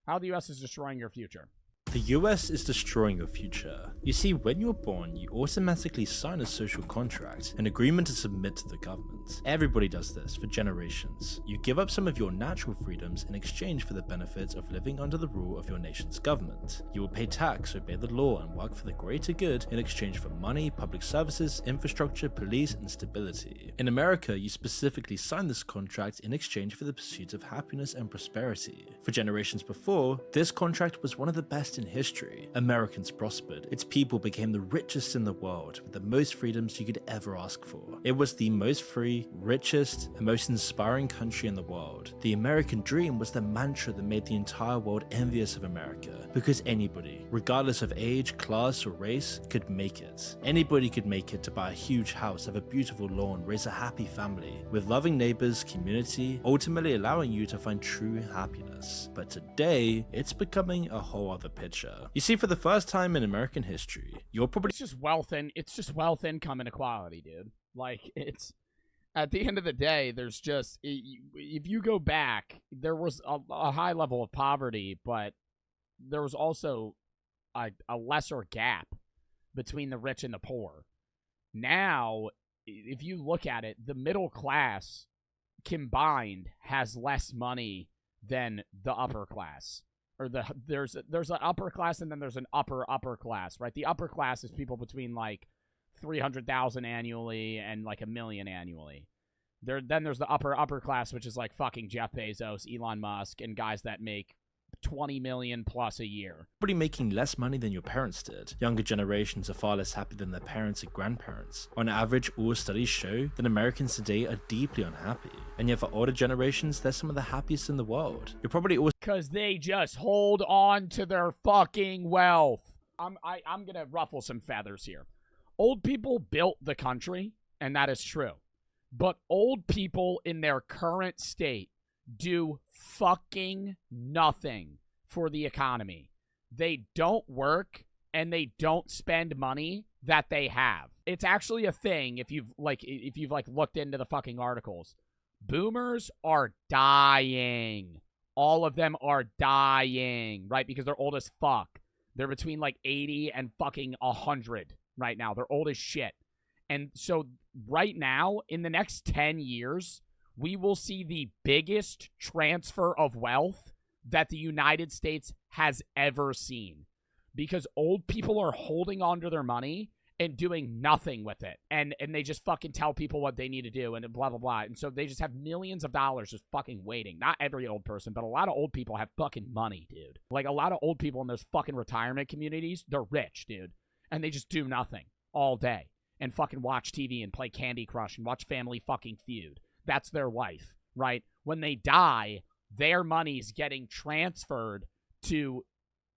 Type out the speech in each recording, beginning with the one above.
How the US is destroying your future. The US is destroying your future. You see, when you're born, you automatically sign a social contract, an agreement to submit to the government. Everybody does this for generations. You give up some of your natural freedoms in exchange for the benefits of living under the rule of your nation's government. You will pay tax, obey the law, and work for the greater good in exchange for money, public services, infrastructure, police, and stability. In America, you specifically sign this contract in exchange for the pursuit of happiness and prosperity. For generations before, this contract was one of the best in history. Americans prospered. Its people became the richest in the world, with the most freedoms you could ever ask for. It was the most free, richest, and most inspiring country in the world. The American dream was the mantra that made the entire world envious of America, because anybody, regardless of age, class, or race, could make it. Anybody could make it to buy a huge house, have a beautiful lawn, raise a happy family, with loving neighbors, community, ultimately allowing you to find true happiness. But today, it's becoming a whole other picture. You see, for the first time in American history, you're probably It's just wealth income inequality, dude. Like, it's at the end of the day, there's just, if you go back, there was a high level of poverty, but there was also a lesser gap between the rich and the poor. Now, if you look at it, the middle class combined has less money than the upper class. Or there's an upper class and then there's an upper class, right? The upper class is people between like 300,000 annually and like 1 million annually. Then there's the upper class, which is like fucking Jeff Bezos, Elon Musk, and guys that make 20 million plus a year. making less money than your parents did. Younger generations are far less happy than their parents and grandparents. On average, all studies show that Americans today are deeply unhappy. And yet for older generations, they're some of the happiest in the world. You're probably also Because they just hold on to their fucking wealth. I'm gonna ruffle some feathers here. Old people built the country, and that is true. But old people in their current state do fucking nothing for the economy. They don't work and they don't spend money that they have. It's actually a thing if you've looked into the fucking articles. Boomers are dying. All of them are dying, right? Because they're old as fuck. They're between like 80 and fucking 100 right now. They're old as shit. And so right now, in the next 10 years, we will see the biggest transfer of wealth that the United States has ever seen. Because old people are holding on to their money and doing nothing with it. And they just fucking tell people what they need to do and blah, blah, blah. And so they just have millions of dollars just fucking waiting. Not every old person, but a lot of old people have fucking money, dude. Like a lot of old people in those fucking retirement communities, they're rich, dude. And they just do nothing all day and fucking watch TV and play Candy Crush and watch Family fucking Feud. That's their life, right? When they die, their money's getting transferred to,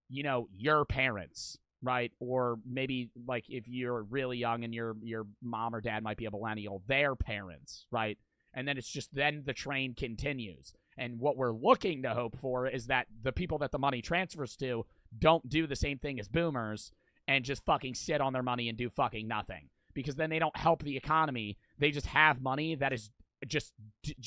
you know, your parents, right? Or maybe like if you're really young and your mom or dad might be a millennial, their parents, right? And then it's just then the train continues. And what we're looking to hope for is that the people that the money transfers to don't do the same thing as boomers and just fucking sit on their money and do fucking nothing. Because then they don't help the economy. They just have money that is just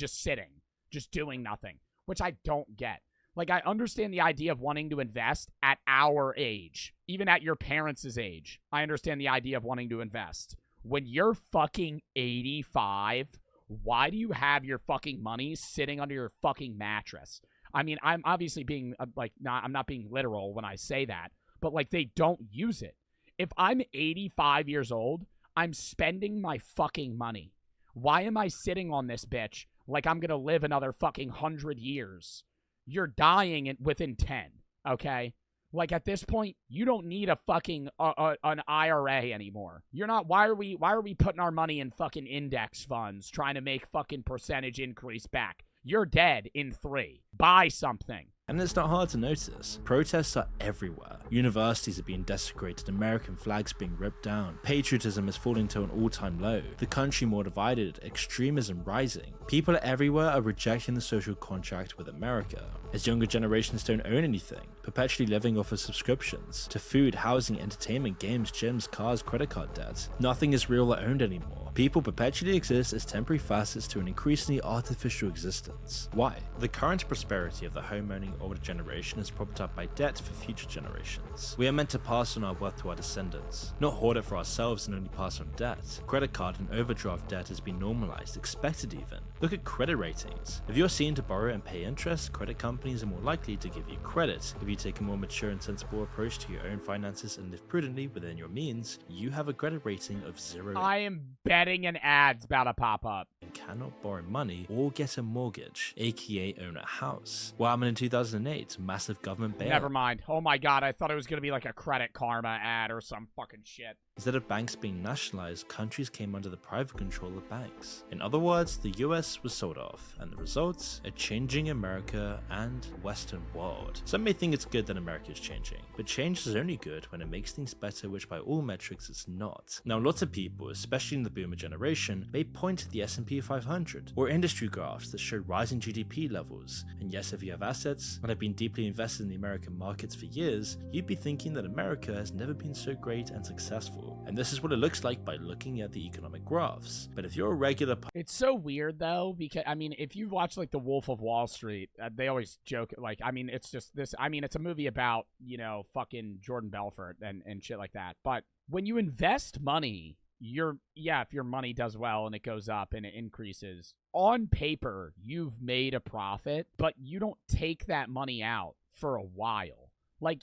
sitting, just doing nothing, which I don't get. Like, I understand the idea of wanting to invest at our age, even at your parents' age. I understand the idea of wanting to invest. When you're fucking 85, why do you have your fucking money sitting under your fucking mattress? I mean, I'm obviously being, I'm not being literal when I say that, but, like, they don't use it. If I'm 85 years old, I'm spending my fucking money. Why am I sitting on this bitch like I'm going to live another fucking 100 years? You're dying within 10, okay? Like, at this point, you don't need a fucking an IRA anymore. You're not. Why are we putting our money in fucking index funds trying to make fucking percentage increase back? You're dead in 3. Buy something. And it's not hard to notice. Protests are everywhere. Universities are being desecrated, American flags being ripped down, patriotism is falling to an all-time low, the country more divided, extremism rising. People everywhere are rejecting the social contract with America, as younger generations don't own anything, perpetually living off of subscriptions to food, housing, entertainment, games, gyms, cars, credit card debt. Nothing is real or owned anymore. People perpetually exist as temporary facets to an increasingly artificial existence. Why? The current prosperity of the home-owning older generation is propped up by debt for future generations. We are meant to pass on our wealth to our descendants, not hoard it for ourselves and only pass on debt. Credit card and overdraft debt has been normalized, expected even. Look at credit ratings. If you're seen to borrow and pay interest, credit companies are more likely to give you credit. If you take a more mature and sensible approach to your own finances and live prudently within your means, you have a credit rating of 0. I am betting an ad's about to pop up. And cannot borrow money or get a mortgage, aka own a house. What happened in 2008? Massive government bailout. Never mind. Oh my god, I thought it was gonna be like a Credit Karma ad or some fucking shit. Instead of banks being nationalized, countries came under the private control of banks. In other words, the US was sold off, and the results? A changing America and Western world. Some may think it's good that America is changing, but change is only good when it makes things better, which by all metrics it's not. Now lots of people, especially in the boomer generation, may point to the S&P 500 or industry graphs that show rising GDP levels, and yes, if you have assets and have been deeply invested in the American markets for years, you'd be thinking that America has never been so great and successful. And this is what it looks like by looking at the economic graphs. But if you're a regular... It's so weird, though, because, I mean, if you watch, like, The Wolf of Wall Street, they always joke, like, I mean, it's just this... I mean, it's a movie about, you know, fucking Jordan Belfort and shit like that. But when you invest money, if your money does well and it goes up and it increases, on paper, you've made a profit, but you don't take that money out for a while. Like,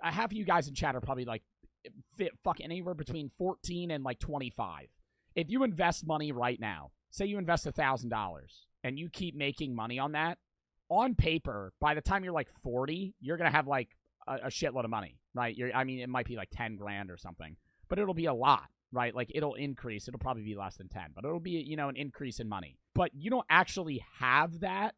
half of you guys in chat are probably, like, fucking anywhere between 14 and like 25. If you invest money right now, say you invest $1,000 and you keep making money on that, on paper, by the time you're like 40, you're going to have like a shitload of money, right? I mean, it might be like 10 grand or something, but it'll be a lot, right? Like it'll increase. It'll probably be less than 10, but it'll be, you know, an increase in money. But you don't actually have that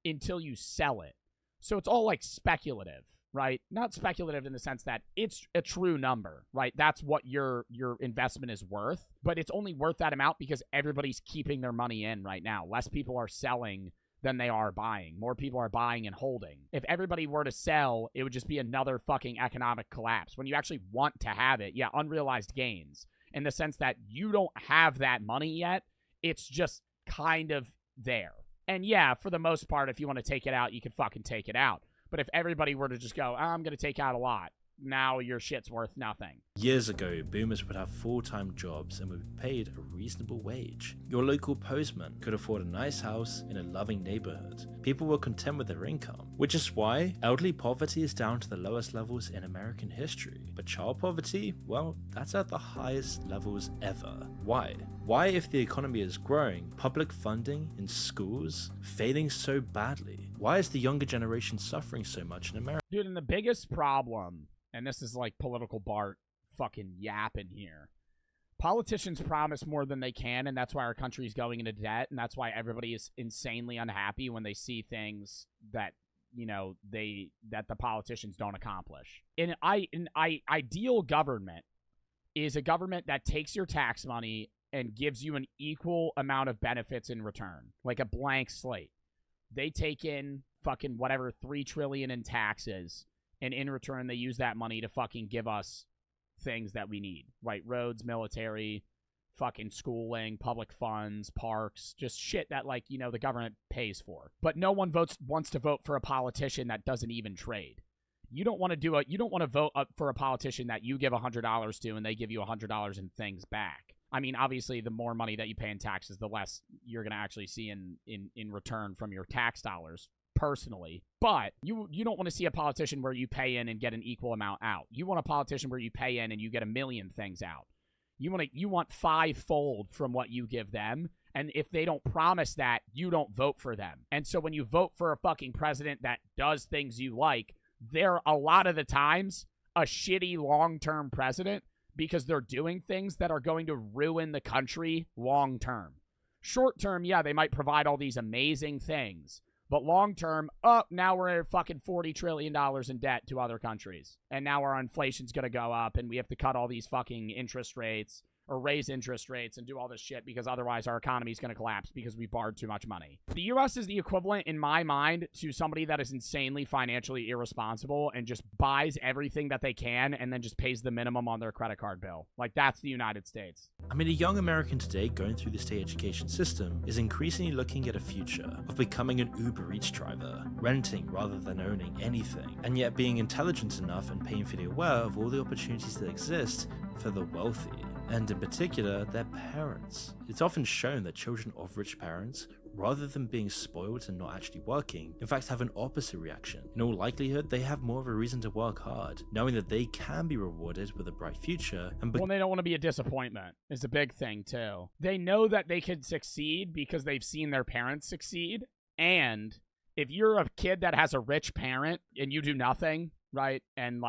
until you sell it. So it's all like speculative. Right? Not speculative in the sense that it's a true number, right? That's what your investment is worth, but it's only worth that amount because everybody's keeping their money in right now. Less people are selling than they are buying. More people are buying and holding. If everybody were to sell, it would just be another fucking economic collapse. When you actually want to have it, yeah, unrealized gains in the sense that you don't have that money yet. It's just kind of there. And yeah, for the most part, if you want to take it out, you can fucking take it out. But if everybody were to just go, I'm going to take out a lot, now your shit's worth nothing. Years ago, boomers would have full-time jobs and would be paid a reasonable wage. Your local postman could afford a nice house in a loving neighborhood. People were content with their income, which is why elderly poverty is down to the lowest levels in American history. But child poverty, well, that's at the highest levels ever. Why? Why, if the economy is growing, public funding in schools failing so badly? Why is the younger generation suffering so much in America? Dude, and the biggest problem, and this is like political Bart fucking yapping here, politicians promise more than they can, and that's why our country is going into debt, and that's why everybody is insanely unhappy when they see things that, you know, that the politicians don't accomplish. An ideal government is a government that takes your tax money and gives you an equal amount of benefits in return, like a blank slate. They take in fucking whatever $3 trillion in taxes, and in return they use that money to fucking give us things that we need, right? Roads, military, fucking schooling, public funds, parks, just shit that, like, you know, the government pays for. But no one wants to vote for a politician that doesn't even trade. You don't want to vote for a politician that you give $100 to and they give you $100 in things back. I mean, obviously, the more money that you pay in taxes, the less you're going to actually see in return from your tax dollars, personally. But you don't want to see a politician where you pay in and get an equal amount out. You want a politician where you pay in and you get 1 million things out. You want fivefold from what you give them, and if they don't promise that, you don't vote for them. And so when you vote for a fucking president that does things you like, they're a lot of the times a shitty long-term president, because they're doing things that are going to ruin the country long term. Short term, yeah, they might provide all these amazing things. But long term, now we're at fucking $40 trillion in debt to other countries. And now our inflation's going to go up and we have to cut all these fucking interest rates. or raise interest rates and do all this shit because otherwise our economy is going to collapse because we borrowed too much money. The U.S. is the equivalent, in my mind, to somebody that is insanely financially irresponsible and just buys everything that they can and then just pays the minimum on their credit card bill. Like, that's the United States. I mean, a young American today going through the state education system is increasingly looking at a future of becoming an Uber Eats driver, renting rather than owning anything, and yet being intelligent enough and painfully aware of all the opportunities that exist for the wealthy, and in particular, their parents. It's often shown that children of rich parents, rather than being spoiled and not actually working, in fact have an opposite reaction. In all likelihood, they have more of a reason to work hard, knowing that they can be rewarded with a bright future. And well, they don't want to be a disappointment is a big thing too. They know that they could succeed because they've seen their parents succeed. And if you're a kid that has a rich parent and you do nothing, right, and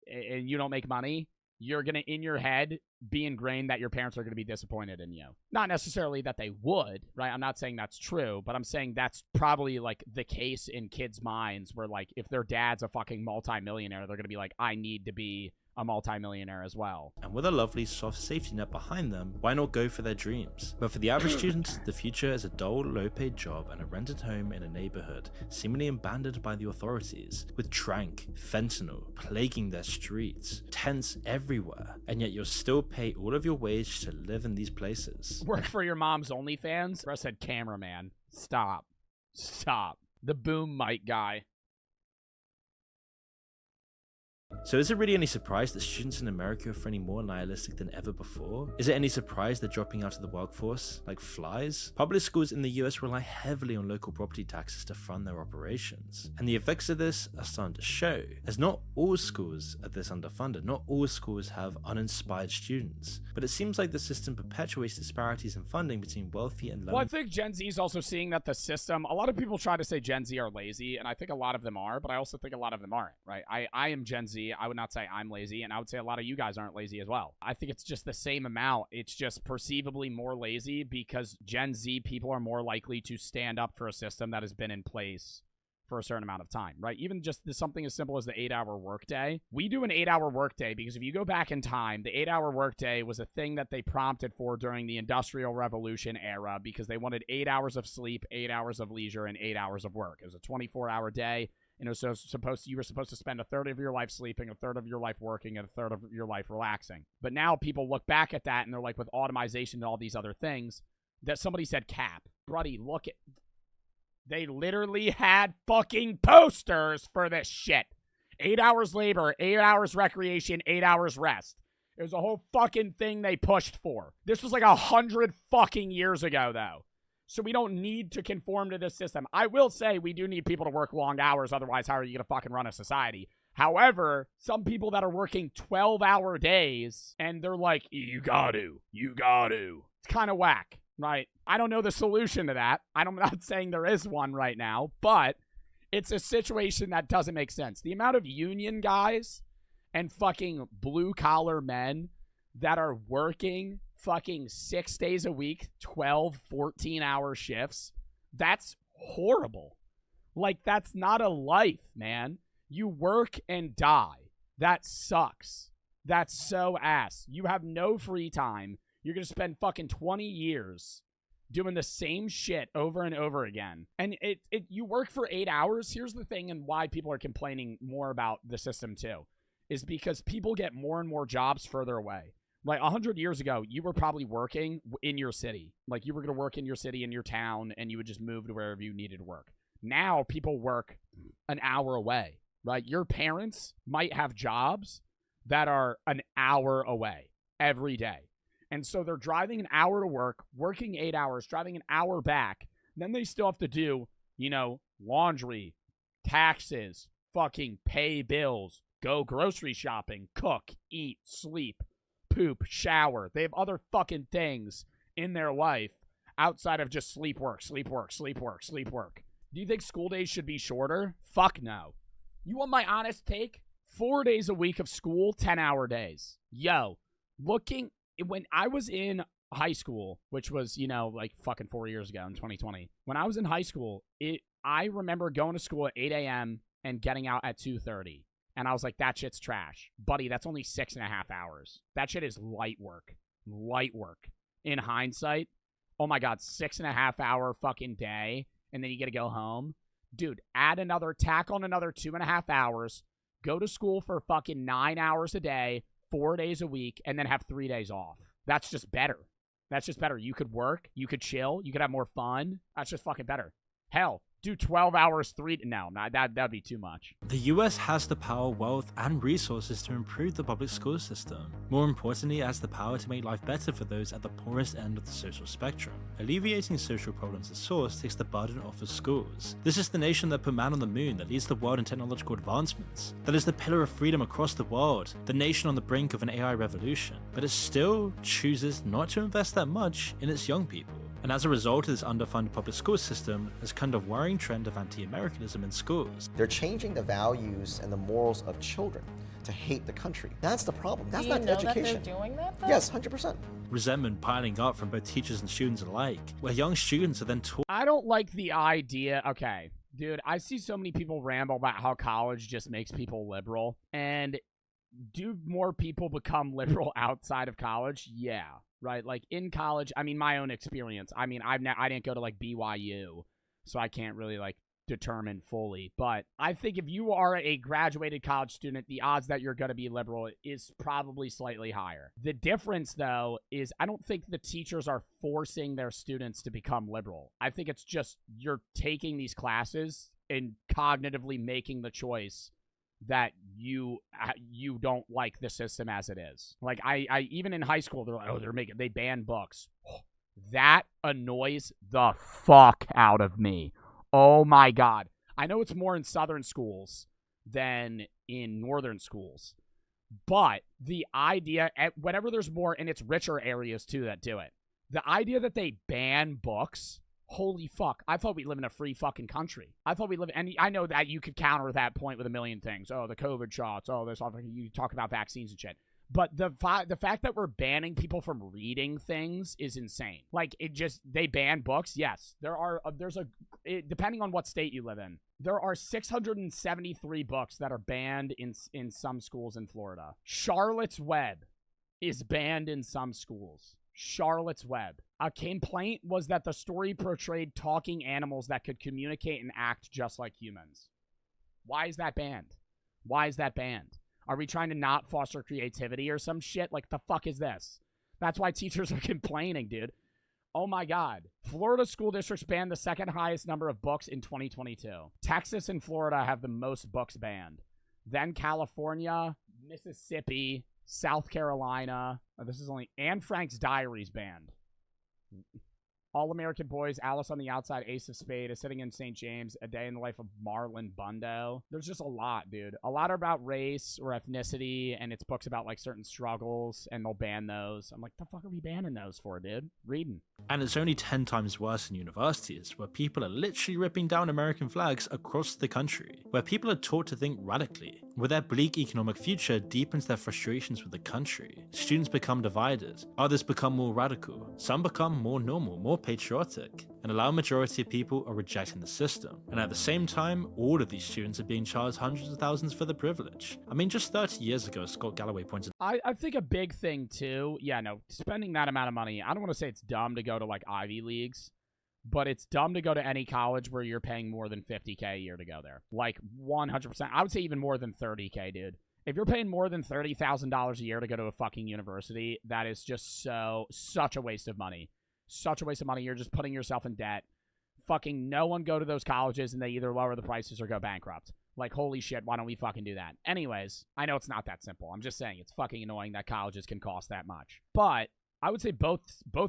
you don't make money, you're going to, in your head, be ingrained that your parents are going to be disappointed in you. Not necessarily that they would, right? I'm not saying that's true, but I'm saying that's probably, like, the case in kids' minds where, like, if their dad's a fucking multimillionaire, they're going to be like, I need to be a multimillionaire as well. And with a lovely soft safety net behind them, why not go for their dreams? But for the average student, the future is a dull, low-paid job and a rented home in a neighborhood seemingly abandoned by the authorities, with trank, fentanyl plaguing their streets, tents everywhere, and yet you'll still pay all of your wage to live in these places. Work for your mom's OnlyFans? I said cameraman. Stop. The boom mic guy. So is it really any surprise that students in America are feeling more nihilistic than ever before? Is it any surprise they're dropping out of the workforce like flies? Public schools in the US rely heavily on local property taxes to fund their operations. And the effects of this are starting to show, as not all schools are this underfunded, not all schools have uninspired students. But it seems like the system perpetuates disparities in funding between wealthy and low. Well, I think Gen Z is also seeing that the system, a lot of people try to say Gen Z are lazy, and I think a lot of them are, but I also think a lot of them aren't, right? I am Gen Z. I would not say I'm lazy, and I would say a lot of you guys aren't lazy as well. I think it's just the same amount. It's just perceivably more lazy because Gen Z people are more likely to stand up for a system that has been in place for a certain amount of time, right? Even just something as simple as the 8-hour workday. We do an 8-hour workday because if you go back in time, the 8-hour workday was a thing that they prompted for during the Industrial Revolution era because they wanted 8 hours of sleep, 8 hours of leisure, and 8 hours of work. It was a 24-hour day. And it was you were supposed to spend a third of your life sleeping, a third of your life working, and a third of your life relaxing. But now people look back at that and they're like, with automation and all these other things, that somebody said cap. Buddy, look at... They literally had fucking posters for this shit. 8 hours labor, 8 hours recreation, 8 hours rest. It was a whole fucking thing they pushed for. This was like 100 fucking years ago, though. So we don't need to conform to this system. I will say we do need people to work long hours. Otherwise, how are you going to fucking run a society? However, some people that are working 12-hour days and they're like, you got to. It's kind of whack, right? I don't know the solution to that. I'm not saying there is one right now, but it's a situation that doesn't make sense. The amount of union guys and fucking blue-collar men that are working fucking 6 days a week, 12, 14-hour shifts, that's horrible. Like, that's not a life, man. You work and die. That sucks. That's so ass. You have no free time. You're going to spend fucking 20 years doing the same shit over and over again. And you work for 8 hours. Here's the thing and why people are complaining more about the system too, is because people get more and more jobs further away. Like 100 years ago, you were probably working in your city. Like you were going to work in your city, in your town, and you would just move to wherever you needed to work. Now people work an hour away, right? Your parents might have jobs that are an hour away every day. And so they're driving an hour to work, working 8 hours, driving an hour back. Then they still have to do, laundry, taxes, fucking pay bills, go grocery shopping, cook, eat, sleep, poop, shower. They have other fucking things in their life outside of just sleep, work. Do you think school days should be shorter? Fuck no. You want my honest take? 4 days a week of school, 10-hour days. When I was in high school, which was, like fucking 4 years ago in 2020, when I was in high school, I remember going to school at 8 a.m. and getting out at 2:30. And I was like, that shit's trash. Buddy, that's only 6.5 hours. That shit is light work. Light work. In hindsight, oh my God, 6.5 hour fucking day, and then you get to go home. Dude, tack on another 2.5 hours, go to school for fucking 9 hours a day, 4 days a week, and then have 3 days off. That's just better. That's just better. You could work, you could chill, you could have more fun. That's just fucking better. Hell, do 12 hours, no, that'd be too much. The US has the power, wealth, and resources to improve the public school system. More importantly, it has the power to make life better for those at the poorest end of the social spectrum. Alleviating social problems at source takes the burden off of schools. This is the nation that put man on the moon, that leads the world in technological advancements, that is the pillar of freedom across the world, the nation on the brink of an AI revolution, but it still chooses not to invest that much in its young people. And as a result of this underfunded public school system, there's kind of worrying trend of anti-Americanism in schools. They're changing the values and the morals of children to hate the country. That's the problem. That's not education. Do you know that they're doing that, though? Yes, 100%. Resentment piling up from both teachers and students alike, where young students are then taught. I don't like the idea. Okay, dude, I see so many people ramble about how college just makes people liberal. And do more people become liberal outside of college? Yeah. Right, like in college, I mean, my own experience. I mean, I didn't go to like BYU, so I can't really like determine fully. But I think if you are a graduated college student, the odds that you're going to be liberal is probably slightly higher. The difference, though, is I don't think the teachers are forcing their students to become liberal. I think it's just you're taking these classes and cognitively making the choice that you don't like the system as it is. Like I even in high school, they're like, they ban books. That annoys the fuck out of me. Oh my God. I know it's more in southern schools than in northern schools, but the idea, whenever there's more, and it's richer areas too that do it, the idea that they ban books, holy fuck. I thought we live in a free fucking country. And I know that you could counter that point with a million things. Oh, the COVID shots. Oh, this, you talk about vaccines and shit. But the fact that we're banning people from reading things is insane. Like, they ban books. Yes, depending on what state you live in, there are 673 books that are banned in some schools in Florida. Charlotte's Web is banned in some schools. Charlotte's Web. A complaint was that the story portrayed talking animals that could communicate and act just like humans. Why is that banned? Why is that banned? Are we trying to not foster creativity or some shit? Like, the fuck is this? That's why teachers are complaining, dude. Oh my God. Florida school districts banned the second highest number of books in 2022. Texas and Florida have the most books banned. Then California, Mississippi, South Carolina. Anne Frank's Diaries banned. All-American Boys, Alice on the Outside, Ace of Spades, A Sitting in St. James, A Day in the Life of Marlon Bundo. There's just a lot, dude. A lot are about race or ethnicity, and it's books about, like, certain struggles, and they'll ban those. I'm like, the fuck are we banning those for, dude? Reading. And it's only 10 times worse in universities, where people are literally ripping down American flags across the country, where people are taught to think radically, where their bleak economic future deepens their frustrations with the country. Students become divided, others become more radical, some become more normal, more patriotic, and a large majority of people are rejecting the system. And at the same time, all of these students are being charged hundreds of thousands for the privilege. I mean, just 30 years ago, Scott Galloway pointed I think a big thing too, spending that amount of money, I don't want to say it's dumb to go to like Ivy Leagues, but it's dumb to go to any college where you're paying more than $50K a year to go there. Like 100%. I would say even more than $30K, dude. If you're paying more than $30,000 a year to go to a fucking university, that is just such a waste of money. Such a waste of money. You're just putting yourself in debt. Fucking no one go to those colleges and they either lower the prices or go bankrupt. Like, holy shit, why don't we fucking do that? Anyways, I know it's not that simple. I'm just saying it's fucking annoying that colleges can cost that much. But I would say both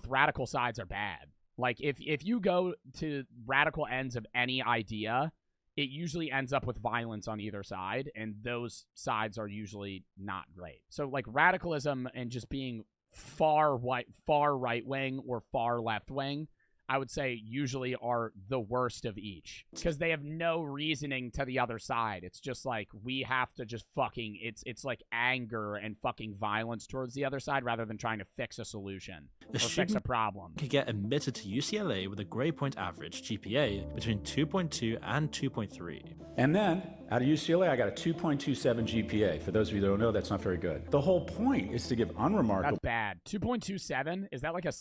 radical sides are bad. Like, if you go to radical ends of any idea, it usually ends up with violence on either side, and those sides are usually not great. So, like, radicalism and just being far right-wing or far left-wing, I would say usually are the worst of each, because they have no reasoning to the other side. It's just like, we have to just fucking, it's like anger and fucking violence towards the other side rather than trying to fix a solution or fix a problem. Could get admitted to UCLA with a grade point average GPA between 2.2 and 2.3. And then, out of UCLA, I got a 2.27 GPA. For those of you that don't know, that's not very good. The whole point is to give unremarkable... That's bad. 2.27? Is that like a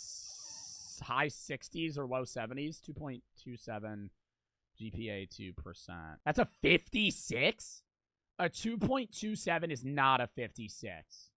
high 60s or low 70s? 2.27 GPA 2%. That's a 56? A 2.27 is not a 56.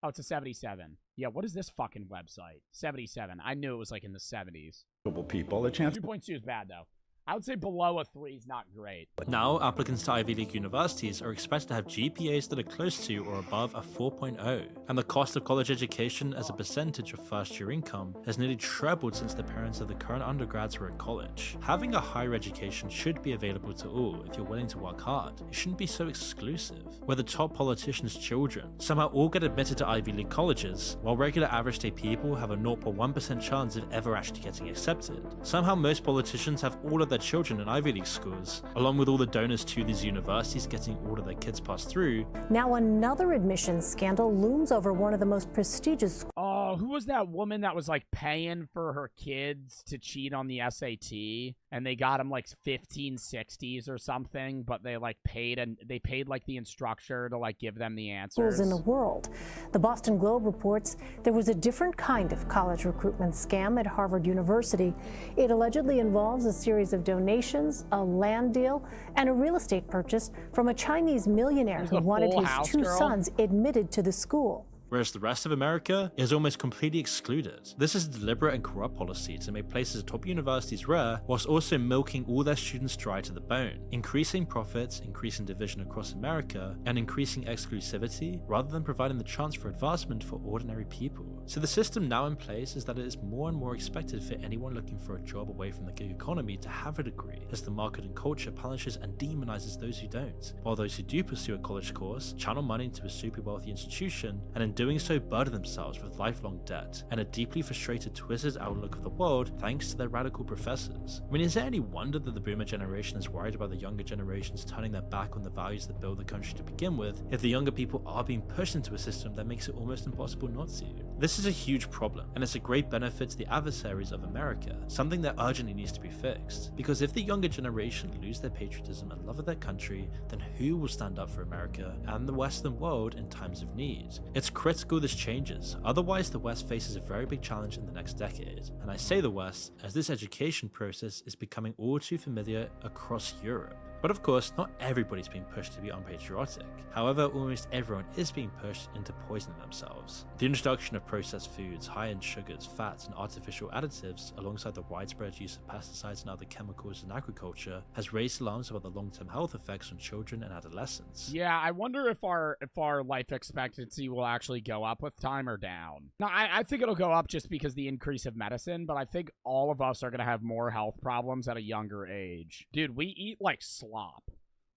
Oh, it's a 77. Yeah, what is this fucking website? 77. I knew it was like in the 70s. People, the chance... 2.2 is bad, though. I would say below a 3 is not great. Now, applicants to Ivy League universities are expected to have GPAs that are close to or above a 4.0, and the cost of college education as a percentage of first-year income has nearly trebled since the parents of the current undergrads were at college. Having a higher education should be available to all if you're willing to work hard. It shouldn't be so exclusive, where the top politicians' children somehow all get admitted to Ivy League colleges, while regular average day people have a 0.1% chance of ever actually getting accepted. Somehow most politicians have all of their children in Ivy League schools, along with all the donors to these universities getting all of their kids passed through. Now another admissions scandal looms over one of the most prestigious... Oh, who was that woman that was like paying for her kids to cheat on the SAT, and they got them like 1560s or something, but they like paid, and they paid like the instructor to like give them the answers in the world. The Boston Globe reports there was a different kind of college recruitment scam at Harvard University. It allegedly involves a series of donations, a land deal, and a real estate purchase from a Chinese millionaire who wanted his two sons admitted to the school. Whereas the rest of America is almost completely excluded. This is a deliberate and corrupt policy to make places at top universities rare, whilst also milking all their students dry to the bone, increasing profits, increasing division across America, and increasing exclusivity, rather than providing the chance for advancement for ordinary people. So the system now in place is that it is more and more expected for anyone looking for a job away from the gig economy to have a degree, as the market and culture punishes and demonizes those who don't, while those who do pursue a college course channel money into a super wealthy institution, and in doing so burden themselves with lifelong debt and a deeply frustrated, twisted outlook of the world thanks to their radical professors. I mean, is there any wonder that the boomer generation is worried about the younger generations turning their back on the values that build the country to begin with, if the younger people are being pushed into a system that makes it almost impossible not to? This is a huge problem, and it's a great benefit to the adversaries of America, something that urgently needs to be fixed. Because if the younger generation lose their patriotism and love of their country, then who will stand up for America and the Western world in times of need? It's critical this changes, otherwise the West faces a very big challenge in the next decade. And I say the West, as this education process is becoming all too familiar across Europe. But of course, not everybody's being pushed to be unpatriotic. However, almost everyone is being pushed into poisoning themselves. The introduction of processed foods, high in sugars, fats, and artificial additives, alongside the widespread use of pesticides and other chemicals in agriculture, has raised alarms about the long-term health effects on children and adolescents. Yeah, I wonder if our life expectancy will actually go up with time or down. No, I think it'll go up just because the increase of medicine, but I think all of us are going to have more health problems at a younger age. Dude, we eat like slop.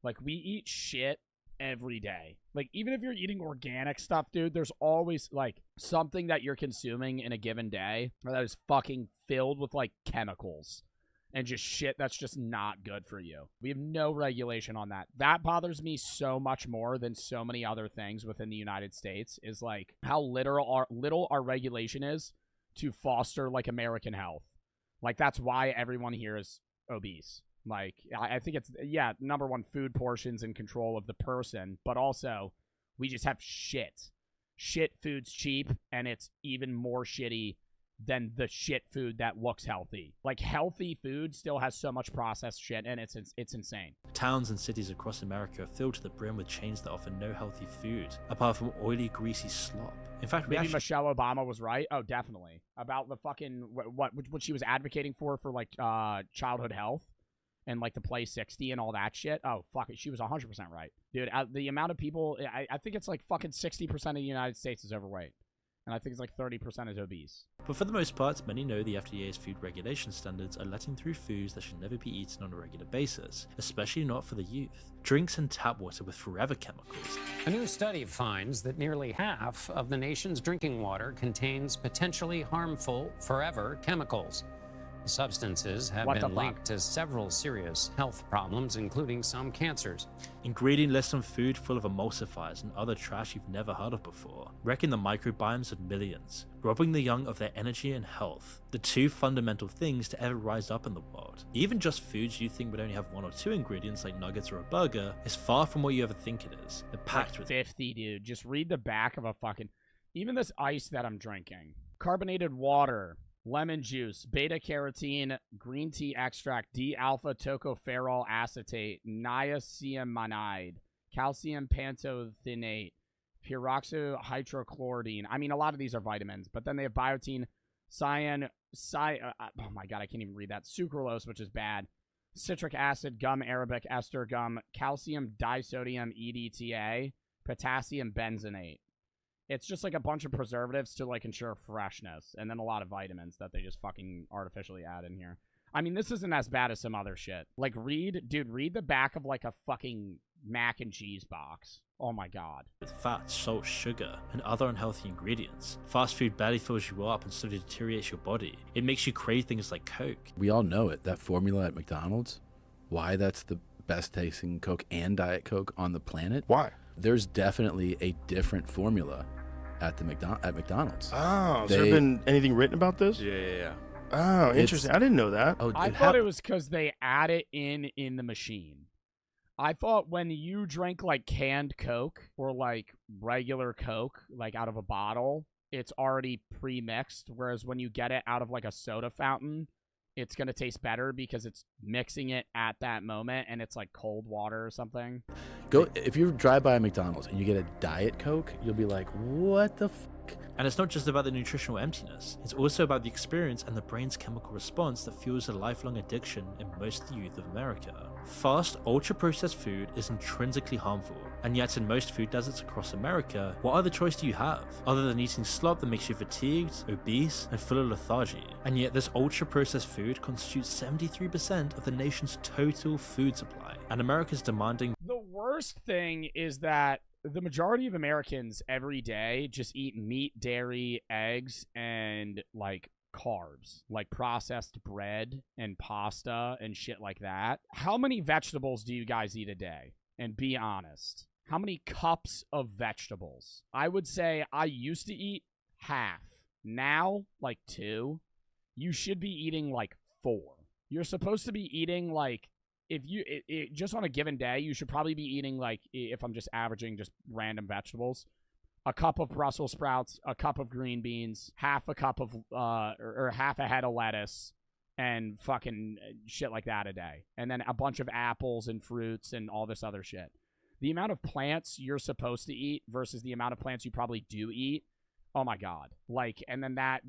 Like, we eat shit every day. Like, even if you're eating organic stuff, dude, there's always like something that you're consuming in a given day that is fucking filled with like chemicals and just shit that's just not good for you. We have no regulation on that. That bothers me so much more than so many other things within the United States, is like how little our regulation is to foster like American health. Like, that's why everyone here is obese. Like, I think it's, yeah, number one, food portions and control of the person, but also we just have shit. Shit food's cheap, and it's even more shitty than the shit food that looks healthy. Like, healthy food still has so much processed shit, and it's insane. Towns and cities across America are filled to the brim with chains that offer no healthy food, apart from oily, greasy slop. In fact, maybe Michelle Obama was right. Oh, definitely. About the fucking, what she was advocating for like, childhood health. And, like, the Play 60 and all that shit. Oh, fuck it. She was 100% right. Dude, the amount of people... I think it's, like, fucking 60% of the United States is overweight. And I think it's, like, 30% is obese. But for the most part, many know the FDA's food regulation standards are letting through foods that should never be eaten on a regular basis, especially not for the youth. Drinks and tap water with forever chemicals. A new study finds that nearly half of the nation's drinking water contains potentially harmful forever chemicals. The substances have What the been fuck? linked to several serious health problems, including some cancers. Ingredient lists on food full of emulsifiers and other trash you've never heard of before, wrecking the microbiomes of millions, robbing the young of their energy and health, the two fundamental things to ever rise up in the world. Even just foods you think would only have 1 or 2 ingredients like nuggets or a burger is far from what you ever think it is. They're packed Like with 50, dude. Just read the back of a fucking... Even this ice that I'm drinking. Carbonated water, lemon juice, beta-carotene, green tea extract, D-alpha tocopherol acetate, niacinamide, calcium pantothenate, peroxyhydrochloroquine. I mean, a lot of these are vitamins, but then they have biotin, oh my god, I can't even read that. Sucralose, which is bad. Citric acid, gum arabic, ester gum, calcium disodium EDTA, potassium benzenate. It's just like a bunch of preservatives to like ensure freshness, and then a lot of vitamins that they just fucking artificially add in here. I mean, this isn't as bad as some other shit. Like, read the back of like a fucking mac and cheese box. Oh my god. with fat, salt, sugar, and other unhealthy ingredients. Fast food barely fills you up and slowly deteriorates your body. It makes you crave things like Coke. We all know it, that formula at McDonald's, why that's the best tasting Coke and Diet Coke on the planet. Why? There's definitely a different formula at McDonald's. Oh, has there been anything written about this? Yeah. Oh, interesting. I didn't know that. Oh, I thought it was because they add it in the machine. I thought when you drink like canned Coke or like regular Coke, like out of a bottle, it's already pre-mixed. Whereas when you get it out of like a soda fountain, it's going to taste better because it's mixing it at that moment and it's like cold water or something. If you drive by a McDonald's and you get a Diet Coke, you'll be like, what the fuck? And it's not just about the nutritional emptiness, it's also about the experience and the brain's chemical response that fuels a lifelong addiction in most of the youth of America. Fast, ultra-processed food is intrinsically harmful, and yet in most food deserts across America, what other choice do you have, other than eating slop that makes you fatigued, obese, and full of lethargy? And yet this ultra-processed food constitutes 73% of the nation's total food supply, and America's demanding... The worst thing is that the majority of Americans every day just eat meat, dairy, eggs, and like carbs, like processed bread and pasta and shit like that. How many vegetables do you guys eat a day? And be honest. How many cups of vegetables? I would say I used to eat half. Now, like 2. You should be eating like 4. You're supposed to be eating like, if you just on a given day, you should probably be eating like, if I'm just averaging just random vegetables, a cup of Brussels sprouts, a cup of green beans, half a cup of or half a head of lettuce, and fucking shit like that a day, and then a bunch of apples and fruits and all this other shit. The amount of plants you're supposed to eat versus the amount of plants you probably do eat. Oh my god. Like, and then that,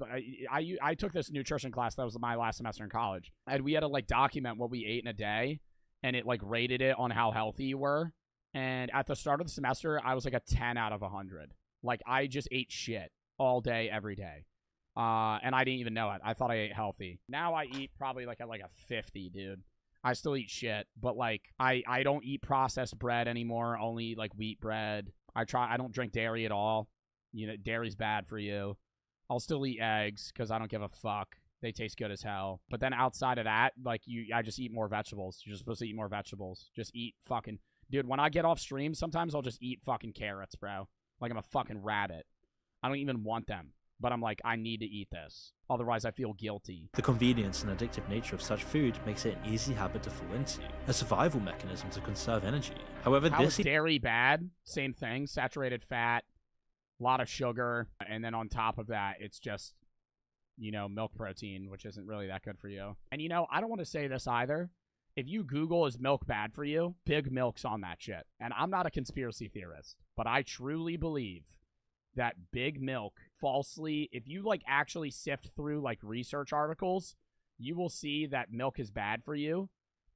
I took this nutrition class, that was my last semester in college, and we had to like document what we ate in a day, and it like rated it on how healthy you were, and at the start of the semester, I was like a 10 out of 100. Like, I just ate shit all day, every day, and I didn't even know it. I thought I ate healthy. Now I eat probably like at like a 50, dude. I still eat shit, but like, I don't eat processed bread anymore, only eat like wheat bread. I don't drink dairy at all. You know, dairy's bad for you. I'll still eat eggs because I don't give a fuck. They taste good as hell. But then outside of that, like, I just eat more vegetables. You're supposed to eat more vegetables. Just eat fucking... Dude, when I get off stream, sometimes I'll just eat fucking carrots, bro. Like I'm a fucking rabbit. I don't even want them. But I'm like, I need to eat this. Otherwise, I feel guilty. The convenience and addictive nature of such food makes it an easy habit to fall into, a survival mechanism to conserve energy. However, How is dairy bad? Same thing. Saturated fat. A lot of sugar, and then on top of that, it's just, you know, milk protein, which isn't really that good for you. And, you know, I don't want to say this either. If you Google, is milk bad for you? Big Milk's on that shit. And I'm not a conspiracy theorist, but I truly believe that Big Milk falsely, if you, like, actually sift through, like, research articles, you will see that milk is bad for you.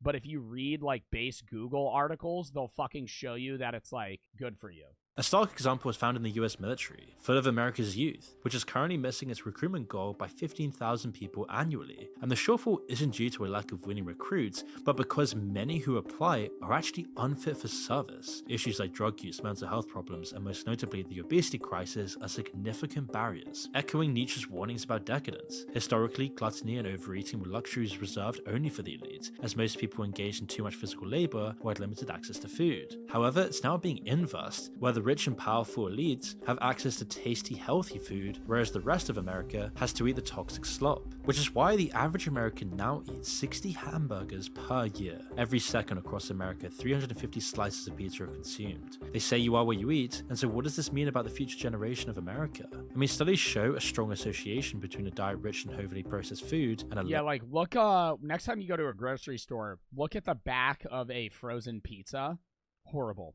But if you read, like, base Google articles, they'll fucking show you that it's, like, good for you. A stark example is found in the US military, full of America's youth, which is currently missing its recruitment goal by 15,000 people annually. And the shortfall isn't due to a lack of winning recruits, but because many who apply are actually unfit for service. Issues like drug use, mental health problems, and most notably the obesity crisis are significant barriers, echoing Nietzsche's warnings about decadence. Historically, gluttony and overeating were luxuries reserved only for the elite, as most people engaged in too much physical labor or had limited access to food. However, it's now being inversed, where the rich and powerful elites have access to tasty, healthy food, whereas the rest of America has to eat the toxic slop. Which is why the average American now eats 60 hamburgers per year. Every second across America, 350 slices of pizza are consumed. They say you are what you eat, and so what does this mean about the future generation of America? I mean, studies show a strong association between a diet rich in overly processed food and a like look next time you go to a grocery store, look at the back of a frozen pizza. Horrible.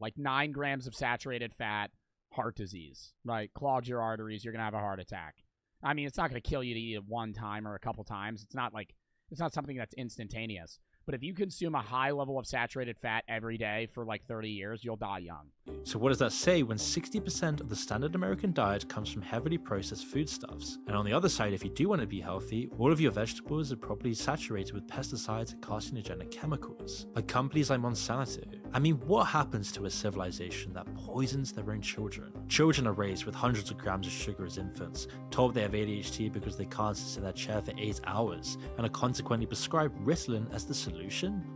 Like 9 grams of saturated fat, heart disease, right? Clogs your arteries, you're gonna have a heart attack. I mean, it's not gonna kill you to eat it one time or a couple times. It's not something that's instantaneous. But if you consume a high level of saturated fat every day for like 30 years, you'll die young. So what does that say when 60% of the standard American diet comes from heavily processed foodstuffs? And on the other side, if you do want to be healthy, all of your vegetables are probably saturated with pesticides and carcinogenic chemicals, like companies like Monsanto. I mean, what happens to a civilization that poisons their own children? Children are raised with hundreds of grams of sugar as infants, told they have ADHD because they can't sit in their chair for 8 hours, and are consequently prescribed Ritalin as the solution.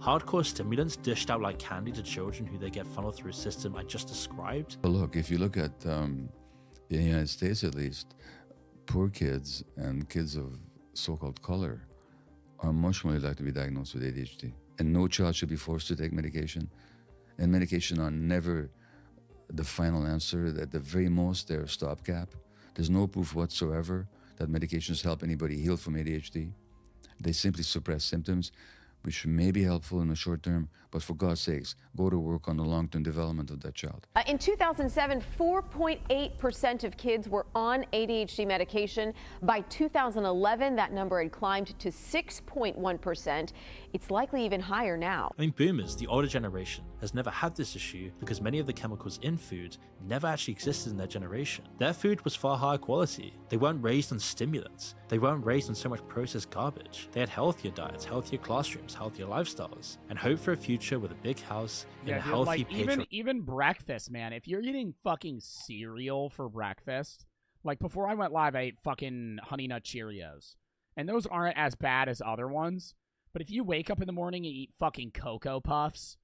Hardcore stimulants dished out like candy to children who they get funneled through a system I just described. But look, if you look at in the United States at least, poor kids and kids of so-called color are much more likely to be diagnosed with ADHD. And no child should be forced to take medication. And medication are never the final answer. At the very most, they're a stopgap. There's no proof whatsoever that medications help anybody heal from ADHD. They simply suppress symptoms, which may be helpful in the short term, but for God's sakes, go to work on the long-term development of that child. In 2007, 4.8% of kids were on ADHD medication. By 2011, that number had climbed to 6.1%. It's likely even higher now. I mean, boomers, the older generation, has never had this issue because many of the chemicals in food never actually existed in their generation. Their food was far higher quality. They weren't raised on stimulants. They weren't raised on so much processed garbage. They had healthier diets, healthier classrooms, healthier lifestyles, and hope for a future with a big house in a healthy even breakfast, man. If you're eating fucking cereal for breakfast, like before I went live, I ate fucking Honey Nut Cheerios, and those aren't as bad as other ones. But if you wake up in the morning and eat fucking Cocoa Puffs,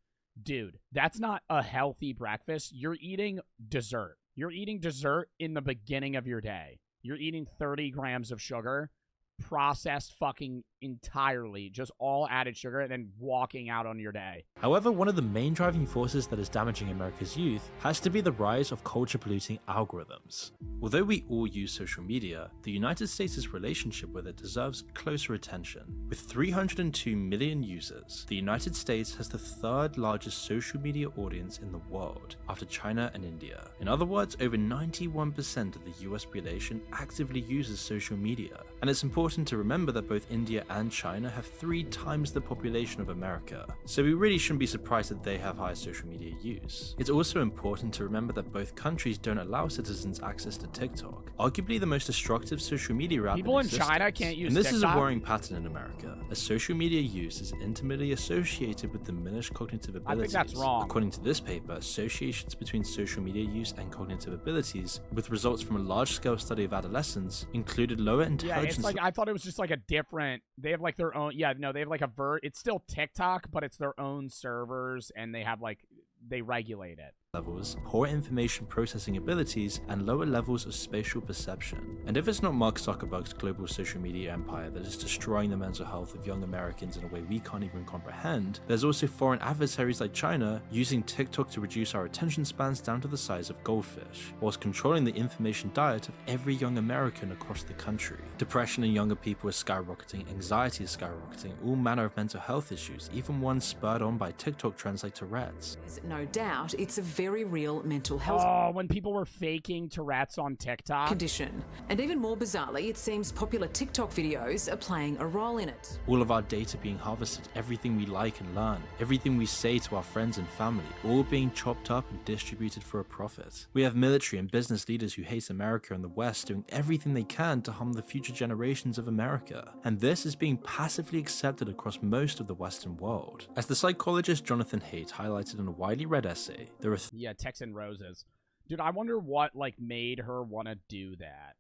dude, that's not a healthy breakfast. You're eating dessert. You're eating dessert in the beginning of your day. You're eating 30 grams of sugar, processed fucking entirely, just all added sugar, and then walking out on your day. However, one of the main driving forces that is damaging America's youth has to be the rise of culture-polluting algorithms. Although we all use social media, the United States' relationship with it deserves closer attention. With 302 million users, the United States has the 3rd largest social media audience in the world, after China and India. In other words, over 91% of the US population actively uses social media. And it's important to remember that both India and China have 3 times the population of America, so we really shouldn't be surprised that they have higher social media use. It's also important to remember that both countries don't allow citizens access to TikTok, arguably the most destructive social media app. People in China can't use TikTok. And this TikTok? is a worrying pattern in America, as social media use is intimately associated with diminished cognitive abilities. I think that's wrong. According to this paper, associations between social media use and cognitive abilities, with results from a large-scale study of adolescents, included lower intelligence. Yeah, it's like, I thought it was just like a different, they have like their own, they have like it's still TikTok, but it's their own servers, and they have like, they regulate it. Levels, poor information processing abilities, and lower levels of spatial perception. And if it's not Mark Zuckerberg's global social media empire that is destroying the mental health of young Americans in a way we can't even comprehend, there's also foreign adversaries like China using TikTok to reduce our attention spans down to the size of goldfish, whilst controlling the information diet of every young American across the country. Depression in younger people is skyrocketing, anxiety is skyrocketing, all manner of mental health issues, even ones spurred on by TikTok trends like Tourette's. No doubt, it's a very very real mental health when people were faking Tourette's on TikTok. condition. And even more bizarrely, it seems popular TikTok videos are playing a role in it. All of our data being harvested, everything we like and learn, everything we say to our friends and family, all being chopped up and distributed for a profit. We have military and business leaders who hate America and the West doing everything they can to harm the future generations of America. And this is being passively accepted across most of the Western world. As the psychologist Jonathan Haidt highlighted in a widely read essay, there are Texan Roses. Dude, I wonder what made her want to do that.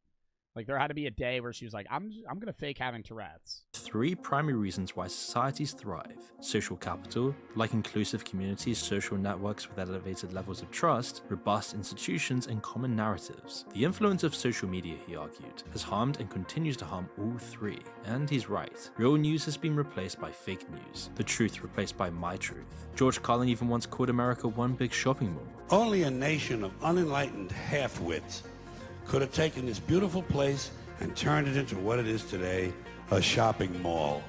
Like, there had to be a day where she was like, I'm gonna fake having Tourette's. 3 primary reasons why societies thrive: social capital, like inclusive communities, social networks with elevated levels of trust, robust institutions, and common narratives. The influence of social media, he argued, has harmed and continues to harm all 3. And he's right. Real news has been replaced by fake news, the truth replaced by my truth. George Carlin even once called America one big shopping mall. Only a nation of unenlightened half-wits could have taken this beautiful place and turned it into what it is today, a shopping mall.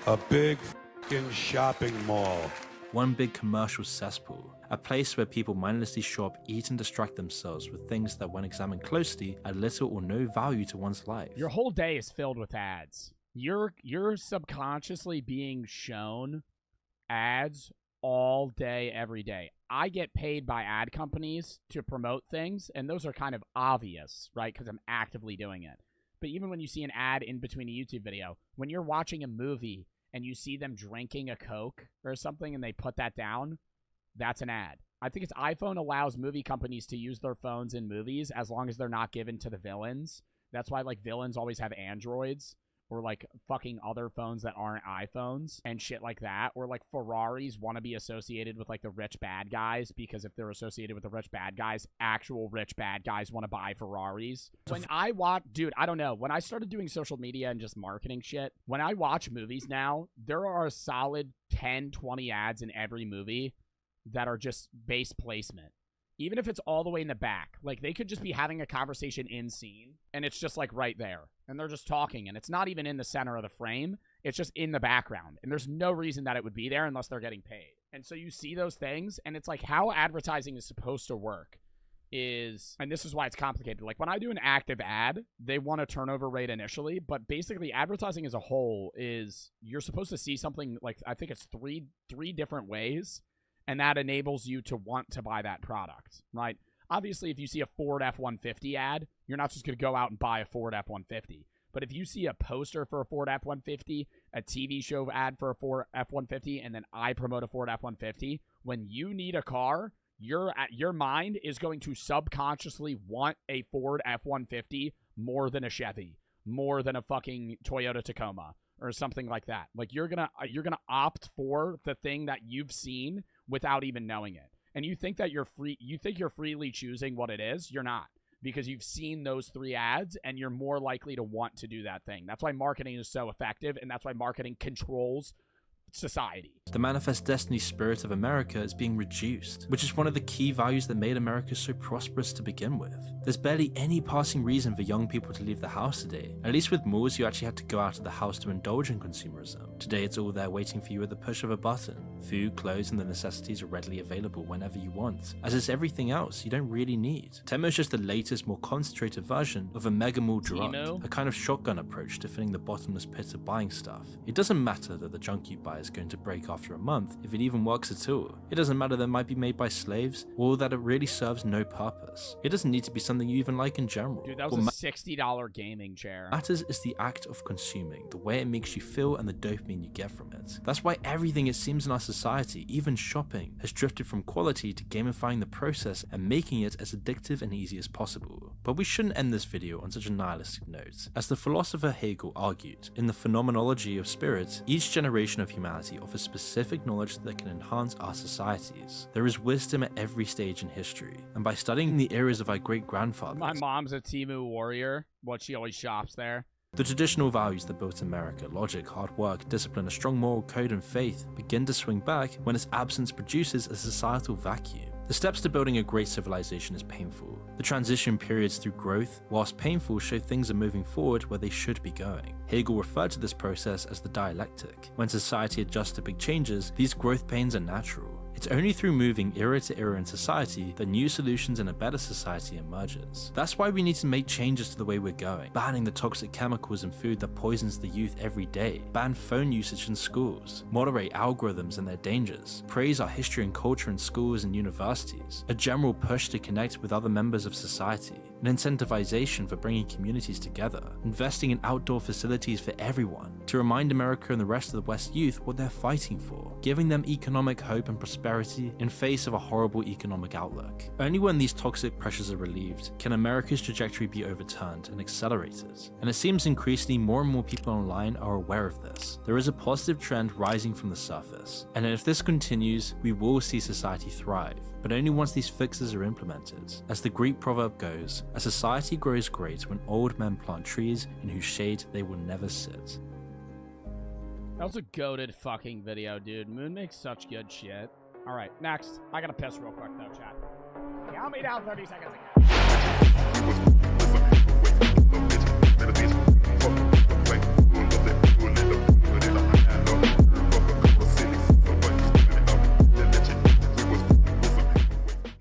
A big f***ing shopping mall. One big commercial cesspool. A place where people mindlessly shop, eat, and distract themselves with things that, when examined closely, add little or no value to one's life. Your whole day is filled with ads. You're subconsciously being shown ads all day, every day. I get paid by ad companies to promote things, and those are kind of obvious, right? Because I'm actively doing it. But even when you see an ad in between a YouTube video, when you're watching a movie and you see them drinking a Coke or something and they put that down, that's an ad. I think it's iPhone allows movie companies to use their phones in movies as long as they're not given to the villains. That's why, villains always have Androids. Or, fucking other phones that aren't iPhones and shit like that. Or, Ferraris want to be associated with, the rich bad guys because if they're associated with the rich bad guys, actual rich bad guys want to buy Ferraris. When I watch... Dude, I don't know. When I started doing social media and just marketing shit, when I watch movies now, there are a solid 10, 20 ads in every movie that are just base placement. Even if it's all the way in the back. They could just be having a conversation in scene, and it's just, right there. And they're just talking, and it's not even in the center of the frame. It's just in the background. And there's no reason that it would be there unless they're getting paid. And so you see those things, and it's how advertising is supposed to work is, and this is why it's complicated. When I do an active ad, they want a turnover rate initially, but basically advertising as a whole is you're supposed to see something, I think it's three different ways. And that enables you to want to buy that product, right? Obviously, if you see a Ford F-150 ad, you're not just going to go out and buy a Ford F-150. But if you see a poster for a Ford F-150, a TV show ad for a Ford F-150, and then I promote a Ford F-150, when you need a car, your mind is going to subconsciously want a Ford F-150 more than a Chevy, more than a fucking Toyota Tacoma, or something like that. You're gonna opt for the thing that you've seen without even knowing it. And you think that you're freely choosing what it is. You're not, because you've seen those 3 ads and you're more likely to want to do that thing. That's why marketing is so effective, and that's why marketing controls society. The manifest destiny spirit of America is being reduced, which is one of the key values that made America so prosperous to begin with. There's barely any passing reason for young people to leave the house today. At least with malls, you actually had to go out of the house to indulge in consumerism. Today, it's all there waiting for you at the push of a button. Food, clothes, and the necessities are readily available whenever you want. As is everything else you don't really need. Temu is just the latest, more concentrated version of a mega mall drug, a kind of shotgun approach to filling the bottomless pit of buying stuff. It doesn't matter that the junk you buy is going to break after a month if it even works at all. It doesn't matter that it might be made by slaves or that it really serves no purpose. It doesn't need to be something you even like in general. Dude, that was a $60 gaming chair. What matters is the act of consuming, the way it makes you feel and the dopamine you get from it. That's why everything it seems in our society, even shopping, has drifted from quality to gamifying the process and making it as addictive and easy as possible. But we shouldn't end this video on such a nihilistic note. As the philosopher Hegel argued, in the phenomenology of spirit, each generation of humanity offers specific knowledge that can enhance our societies. There is wisdom at every stage in history, and by studying the eras of our great-grandfathers... My mom's a Temu warrior. She always shops there. The traditional values that built America, logic, hard work, discipline, a strong moral code, and faith, begin to swing back when its absence produces a societal vacuum. The steps to building a great civilization is painful. The transition periods through growth, whilst painful, show things are moving forward where they should be going. Hegel referred to this process as the dialectic. When society adjusts to big changes, these growth pains are natural. It's only through moving era to era in society that new solutions and a better society emerges. That's why we need to make changes to the way we're going, banning the toxic chemicals in food that poisons the youth every day, ban phone usage in schools, moderate algorithms and their dangers, praise our history and culture in schools and universities, a general push to connect with other members of society, an incentivization for bringing communities together, investing in outdoor facilities for everyone, to remind America and the rest of the West youth what they're fighting for, giving them economic hope and prosperity in face of a horrible economic outlook. Only when these toxic pressures are relieved can America's trajectory be overturned and accelerated. And it seems increasingly more and more people online are aware of this. There is a positive trend rising from the surface, and if this continues, we will see society thrive, but only once these fixes are implemented. As the Greek proverb goes, a society grows great when old men plant trees in whose shade they will never sit. That was a goated fucking video, dude. Moon makes such good shit. All right, next. I gotta piss real quick, though, chat. Count me down 30 seconds again.